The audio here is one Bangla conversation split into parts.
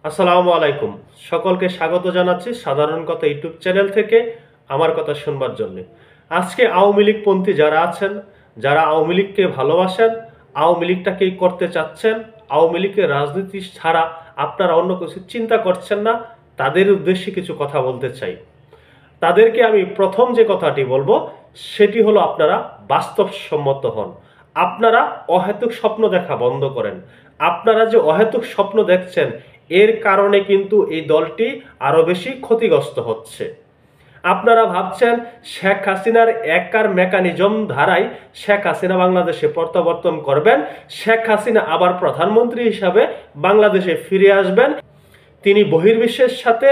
আসসালামু আলাইকুম। সকলকে স্বাগত জানাচ্ছি সাধারণ কথা ইউটিউব চ্যানেল থেকে আমার কথা শুনবার জন্য। আজকে আওয়ামী লীগপন্থী যারা আছেন, যারা আওয়ামী লীগকে ভালোবাসেন, আওয়ামী লীগটাকেই করতে চাচ্ছেন, আওয়ামী লীগের রাজনীতি ছাড়া আপনারা অন্য কিছু চিন্তা করছেন না, তাদের উদ্দেশ্যে কিছু কথা বলতে চাই। তাদেরকে আমি প্রথম যে কথাটি বলবো সেটি হলো আপনারা বাস্তবসম্মত হন। আপনারা অহেতুক স্বপ্ন দেখা বন্ধ করেন। আপনারা যে অহেতুক স্বপ্ন দেখছেন এর কারণে কিন্তু এই দলটি আরো বেশি ক্ষতিগ্রস্ত হচ্ছে। আপনারা ভাবছেন শেখ হাসিনার একার মেকানিজম ধারায় শেখ হাসিনা বাংলাদেশে প্রত্যাবর্তন করবেন, শেখ হাসিনা আবার প্রধানমন্ত্রী হিসাবে বাংলাদেশে ফিরে আসবেন। তিনি বহির্বিশ্বের সাথে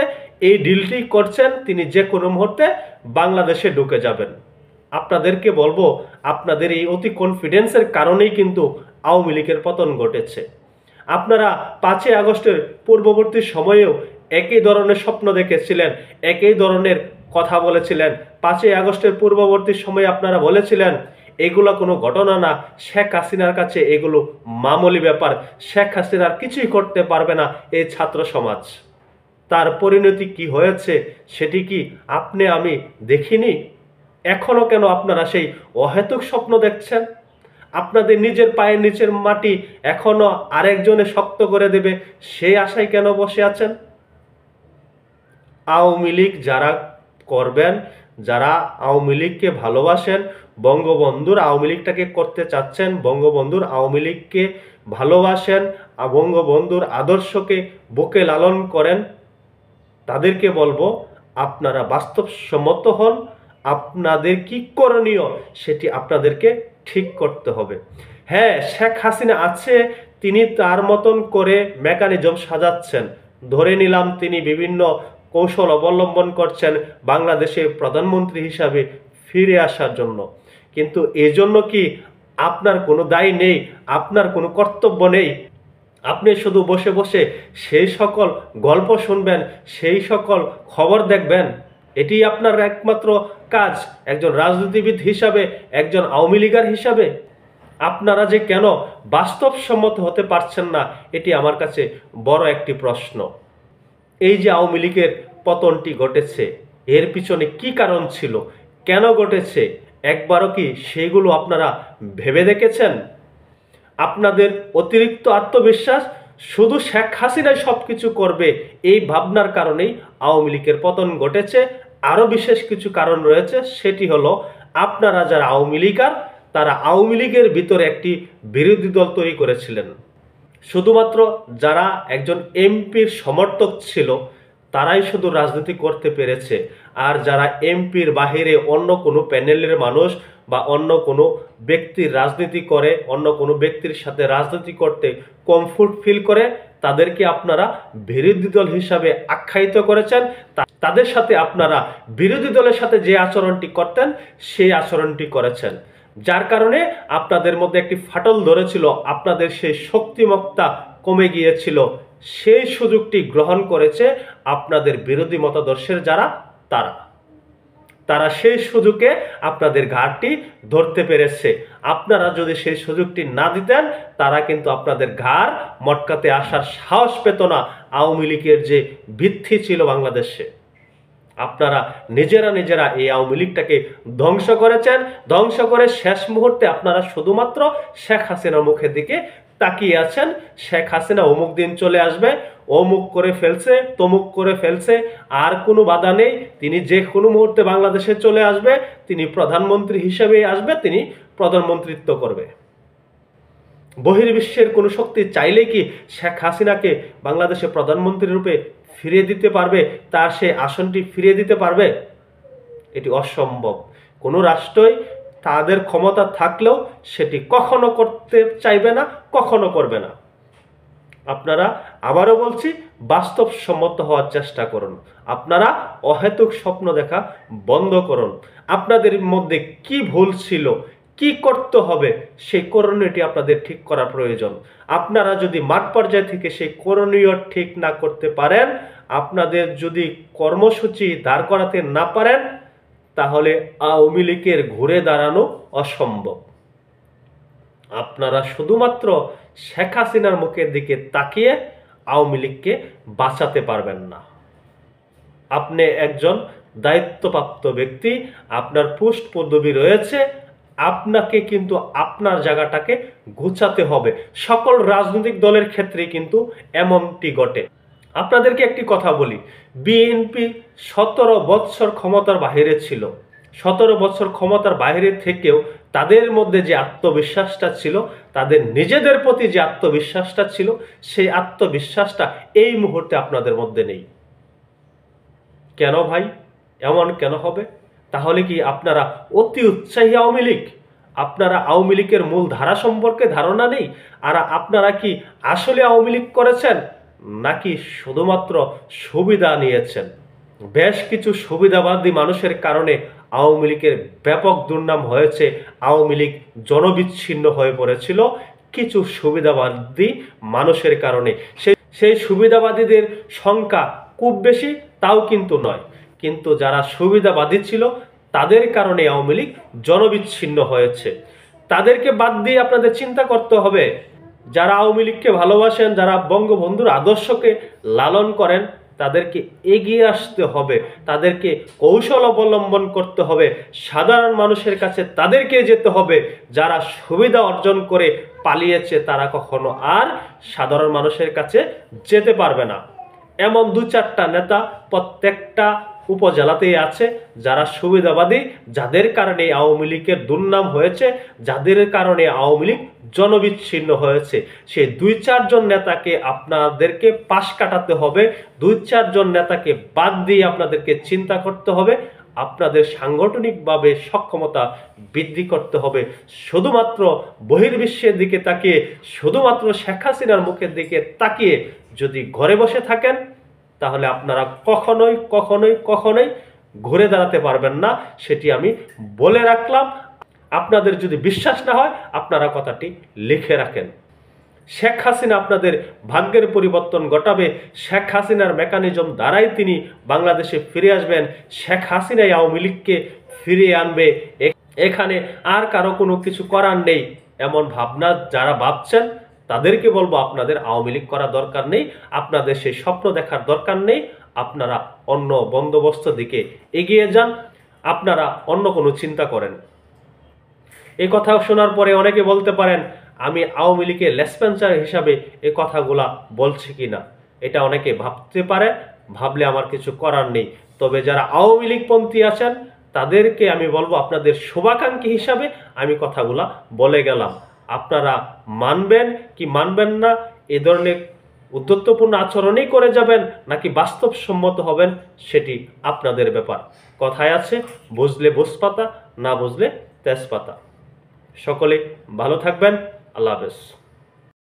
এই ডিলটি করছেন, তিনি যে কোনো মুহূর্তে বাংলাদেশে ঢুকে যাবেন। আপনাদেরকে বলবো, আপনাদের এই অতি কনফিডেন্সের কারণেই কিন্তু আওয়ামী লীগের পতন ঘটেছে। আপনারা 5ই আগস্টের পূর্ববর্তী সময়েও একই ধরনের স্বপ্ন দেখেছিলেন, একই ধরনের কথা বলেছিলেন। 5ই আগস্টের পূর্ববর্তী সময়ে আপনারা বলেছিলেন এগুলো কোনো ঘটনা না, শেখ হাসিনার কাছে এগুলো মামুলি ব্যাপার, শেখ হাসিনার কিছুই করতে পারবে না এই ছাত্র সমাজ। তার পরিণতি কি হয়েছে সেটি কি আপনি আমি দেখিনি? এখনো কেন আপনারা সেই অহেতুক স্বপ্ন দেখছেন? আপনাদের নিজের পায়ের নিচের মাটি এখনো আরেকজনে শক্ত করে দেবে সেই আশায় কেন বসে আছেন? আওয়ামী লীগ যারা করবেন, যারা আওয়ামী লীগকে ভালোবাসেন, বঙ্গবন্ধুর আওয়ামী লীগটাকে করতে চাচ্ছেন, বঙ্গবন্ধুর আওয়ামী লীগকে ভালোবাসেন, বঙ্গবন্ধুর আদর্শকে বুকে লালন করেন, তাদেরকে বলবো আপনারা বাস্তবসম্মত হন। আপনাদের কি করণীয় সেটি আপনাদেরকে ঠিক করতে হবে। হ্যাঁ, শেখ হাসিনা আছে, তিনি তার মতন করে মেকানিজম সাজাচ্ছেন। ধরে নিলাম তিনি বিভিন্ন কৌশল অবলম্বন করছেন বাংলাদেশে প্রধানমন্ত্রী হিসাবে ফিরে আসার জন্য। কিন্তু এজন্য কি আপনার কোনো দায় নেই? আপনার কোনো কর্তব্য নেই? আপনি শুধু বসে বসে সেই সকল গল্প শুনবেন, সেই সকল খবর দেখবেন? এটি আপনার একমাত্র কাজ একজন রাজনীতিবিদ হিসাবে, একজন আওয়ামী লীগার হিসাবে? আপনারা যে কেন বাস্তবসম্মত হতে পারছেন না এটি আমার কাছে বড় একটি প্রশ্ন। এই যে আওয়ামী লীগের পতনটি ঘটেছে, এর পিছনে কি কারণ ছিল, কেন ঘটেছে, একবারও কি সেগুলো আপনারা ভেবে দেখেছেন? আপনাদের অতিরিক্ত আত্মবিশ্বাস, শুধু শেখ হাসিনাই সবকিছু করবে এই ভাবনার কারণেই আওয়ামী লীগের পতন ঘটেছে। আরো বিশেষ কিছু কারণ রয়েছে, সেটি হলো আপনারা যারা আওয়ামী লীগার, তারা আওয়ামী লীগের ভিতরে একটি বিরোধী দল তৈরি করেছিলেন। শুধুমাত্র যারা একজন এমপির সমর্থক ছিল তারাই শুধু রাজনীতি করতে পেরেছে, আর যারা এমপির বাহিরে অন্য কোনো প্যানেলের মানুষ বা অন্য কোনো ব্যক্তির রাজনীতি করে, অন্য কোনো ব্যক্তির সাথে রাজনীতি করতে কমফোর্ট ফিল করে, তাদেরকে আপনারা বিরোধী দল হিসাবে আখ্যায়িত করেছেন। তাদের সাথে আপনারা বিরোধী দলের সাথে যে আচরণটি করতেন সেই আচরণটি করেছেন, যার কারণে আপনাদের মধ্যে একটি ফাটল ধরেছিল, আপনাদের সেই শক্তিমত্তা কমে গিয়েছিল। সেই সুযোগটি গ্রহণ করেছে আপনাদের বিরোধী মতাদর্শের যারা, তারা তারা সেই সুযোগে আপনাদের ঘাড়টি ধরতে পেরেছে। আপনারা যদি সেই সুযোগটি না দিতেন তারা কিন্তু আপনাদের ঘাড় মটকাতে আসার সাহস পেত না। আওয়ামী লীগের যে ভিত্তি ছিল বাংলাদেশে, আপনারা নিজেরা এই আওয়ামী লীগটাকে ধ্বংস করেছেন। ধ্বংস করে শেষ মুহূর্তে আপনারা শুধুমাত্র শেখ হাসিনার মুখের দিকে তাকিয়ে আছেন। শেখ হাসিনা অমুক দিন চলে আসবে, অমুক করে ফেলছে, তমুক করে ফেলছে, আর কোনো বাধা নেই, তিনি যে কোনো মুহূর্তে বাংলাদেশে চলে আসবে, তিনি প্রধানমন্ত্রী হিসেবে আসবে, তিনি প্রধানমন্ত্রিত্ব করবে। বহির্বিশ্বের কোনো শক্তি চাইলে কি শেখ হাসিনাকে বাংলাদেশে প্রধানমন্ত্রী রূপে ফিরিয়ে দিতে পারবে, তার সে আসনটি ফিরিয়ে দিতে পারবে? এটি অসম্ভব। কোনো রাষ্ট্রই তাদের ক্ষমতা থাকলেও সেটি কখনো করতে চাইবে না, কখনো করবে না। আপনারা, আবারও বলছি, বাস্তবসম্মত হওয়ার চেষ্টা করুন। আপনারা অহেতুক স্বপ্ন দেখা বন্ধ করুন। আপনাদের মধ্যে কি ভুল ছিল, কি করতে হবে, সেই করণীয়টি আপনাদের ঠিক করা প্রয়োজন। আপনারা যদি মাঠ পর্যায় থেকে সেই করণীয় ঠিক না করতে পারেন, আপনাদের যদি কর্মসূচি দাঁড় করাতে না পারেন, তাহলে আওয়ামী লীগের ঘুরে দাঁড়ানো অসম্ভব। আপনারা শুধুমাত্র শেখ হাসিনার মুখের দিকে তাকিয়ে আওয়ামী লীগকে বাঁচাতে পারবেন না। আপনি একজন দায়িত্বপ্রাপ্ত ব্যক্তি, আপনার পোস্ট পদবি রয়েছে, আপনাকে কিন্তু আপনার জায়গাটাকে গোছাতে হবে। সকল রাজনৈতিক দলের ক্ষেত্রে কিন্তু এমনটি ঘটে। আপনাদেরকে একটি কথা বলি, বিএনপি 17 বছর ক্ষমতার বাইরে ছিল। 17 বছর ক্ষমতার বাইরে থেকেও তাদের মধ্যে যে আত্মবিশ্বাসটা ছিল, তাদের নিজেদের প্রতি যে আত্মবিশ্বাসটা ছিল, সেই আত্মবিশ্বাসটা এই মুহূর্তে আপনাদের মধ্যে নেই। কেন ভাই? এমন কেন হবে? তাহলে কি আপনারা অতি উৎসাহী আওয়ামী লীগ? আপনারা আওয়ামী লীগের মূল ধারা সম্পর্কে ধারণা নেই? আর আপনারা কি আসলে আওয়ামী লীগ করেছেন, নাকি শুধুমাত্র সুবিধা নিয়েছেন? বেশ কিছু সুবিধাবাদী মানুষের কারণে আওয়ামী লীগের ব্যাপক দুর্নাম হয়েছে। আওয়ামী লীগ জনবিচ্ছিন্ন হয়ে পড়েছিল কিছু সুবিধাবাদী মানুষের কারণে। সেই সুবিধাবাদীদের সংখ্যা খুব বেশি তাও কিন্তু নয়, কিন্তু যারা সুবিধাবাদী ছিল তাদের কারণে আওয়ামী লীগ জনবিচ্ছিন্ন হয়েছে। তাদেরকে বাদ দিয়ে আপনাদের চিন্তা করতে হবে। যারা আওয়ামী লীগকে ভালোবাসেন, যারা বঙ্গবন্ধুর আদর্শকে লালন করেন, তাদেরকে এগিয়ে আসতে হবে, তাদেরকে কৌশল অবলম্বন করতে হবে, সাধারণ মানুষের কাছে তাদেরকে যেতে হবে। যারা সুবিধা অর্জন করে পালিয়েছে তারা কখনো আর সাধারণ মানুষের কাছে যেতে পারবে না। এমন 2-4টা নেতা প্রত্যেকটা উপজেলাতেই আছে যারা সুবিধাবাদী, যাদের কারণে আওয়ামী লীগের দুর্নাম হয়েছে, যাদের কারণে আওয়ামী লীগ জনবিচ্ছিন্ন হয়েছে। সেই 2-4 জন নেতাকে আপনাদেরকে পাশ কাটাতে হবে। 2-4 জন নেতাকে বাদ দিয়ে আপনাদেরকে চিন্তা করতে হবে, আপনাদের সাংগঠনিকভাবে সক্ষমতা বৃদ্ধি করতে হবে। শুধুমাত্র বহির্বিশ্বের দিকে তাকিয়ে, শুধুমাত্র শেখ হাসিনার মুখের দিকে তাকিয়ে যদি ঘরে বসে থাকেন, তাহলে আপনারা কখনোই কখনোই কখনোই ঘুরে দাঁড়াতে পারবেন না। সেটি আমি বলে রাখলাম। আপনাদের যদি বিশ্বাস না হয়, আপনারা কথাটি লিখে রাখেন। শেখ হাসিনা আপনাদের ভাগ্যের পরিবর্তন ঘটাবে। শেখ হাসিনার মেকানিজম দ্বারাই তিনি বাংলাদেশে ফিরে আসবেন। শেখ হাসিনাই আওয়ামী লীগকে ফিরিয়ে আনবে। এখানে আর কারো কোনো কিছু করার নেই, এমন ভাবনা যারা ভাবছেন তাদেরকে বলবো, আপনাদের আওয়ামী লীগ করা দরকার নেই, আপনাদের সেই স্বপ্ন দেখার দরকার নেই। আপনারা অন্য বন্দোবস্ত দিকে এগিয়ে যান, আপনারা অন্য কোনো চিন্তা করেন। এই কথা শোনার পরে অনেকে বলতে পারেন, আমি আওয়ামী লীগের লেসপেন্সার হিসাবে এই কথাগুলা বলছি কিনা, এটা অনেকে ভাবতে পারে। ভাবলে আমার কিছু করার নেই। তবে যারা আওয়ামী লীগপন্থী আছেন তাদেরকে আমি বলবো, আপনাদের শুভাকাঙ্ক্ষী হিসাবে আমি কথাগুলা বলে গেলাম। আপনারা মানবেন কি মানবেন না, এই ধরনের উদ্ধত্যপূর্ণ আচরণই করে যাবেন, নাকি বাস্তবসম্মত হবেন, সেটি আপনাদের ব্যাপার। কথায় আছে, বুঝলে বুঝপাতা, না বুঝলে তেজপাতা। সকলে ভালো থাকবেন। আল্লাহ হাফেজ।